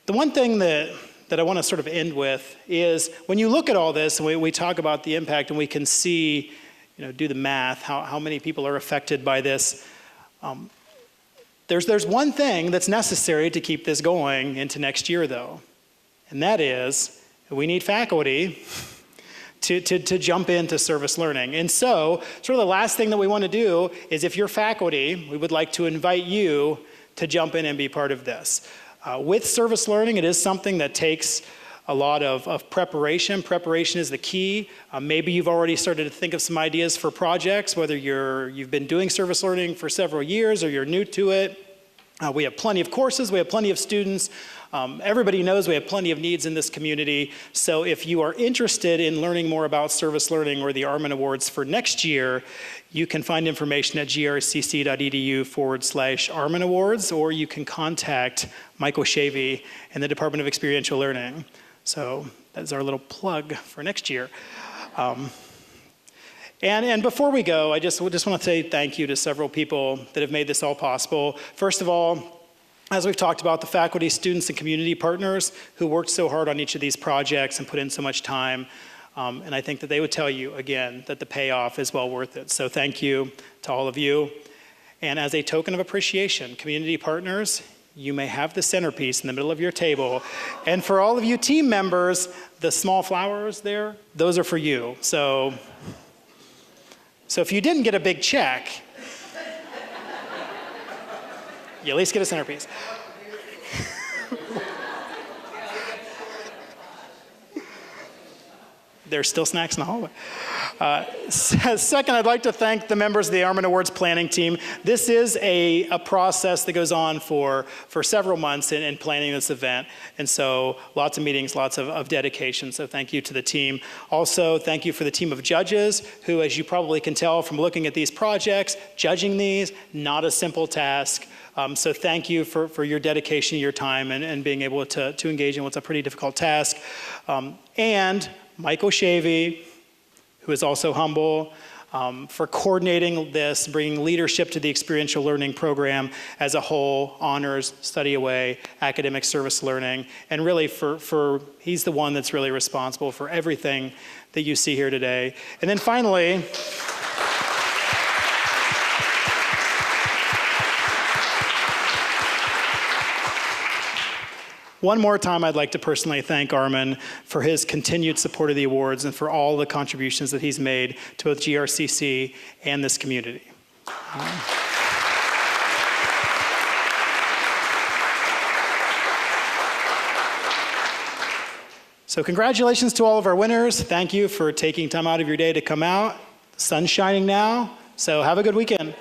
The one thing that I want to sort of end with is when you look at all this and we talk about the impact and we can see, do the math, how many people are affected by this. There's one thing that's necessary to keep this going into next year though, and that is we need faculty to jump into service learning. And so sort of the last thing that we want to do is if you're faculty, we would like to invite you to jump in and be part of this. With service learning, it is something that takes a lot of preparation. Preparation is the key. Maybe you've already started to think of some ideas for projects, whether you've been doing service learning for several years or you're new to it. We have plenty of courses, we have plenty of students. Everybody knows we have plenty of needs in this community. So if you are interested in learning more about service learning or the Armen Awards for next year, you can find information at grcc.edu/Armen Awards, or you can contact Michael Shavey in the Department of Experiential Learning. So that's our little plug for next year. And before we go, I just want to say thank you to several people that have made this all possible. First of all, as we've talked about, the faculty, students, and community partners who worked so hard on each of these projects and put in so much time. And I think that they would tell you, again, that the payoff is well worth it. So thank you to all of you. And as a token of appreciation, community partners, you may have the centerpiece in the middle of your table. And for all of you team members, the small flowers there, those are for you. So if you didn't get a big check, you at least get a centerpiece. There's still snacks in the hallway. Second, I'd like to thank the members of the Armen Awards planning team. This is a process that goes on for several months in planning this event. And so lots of meetings, lots of dedication. So thank you to the team. Also, thank you for the team of judges who, as you probably can tell from looking at these projects, judging these, not a simple task. So thank you for your dedication, your time, and being able to engage in what's a pretty difficult task. And Michael Shavey, who is also humble, for coordinating this, bringing leadership to the experiential learning program as a whole, honors, study away, academic service learning, and really he's the one that's really responsible for everything that you see here today. And then finally, One more time, I'd like to personally thank Armen for his continued support of the awards and for all the contributions that he's made to both GRCC and this community. So congratulations to all of our winners. Thank you for taking time out of your day to come out. The sun's shining now, so have a good weekend.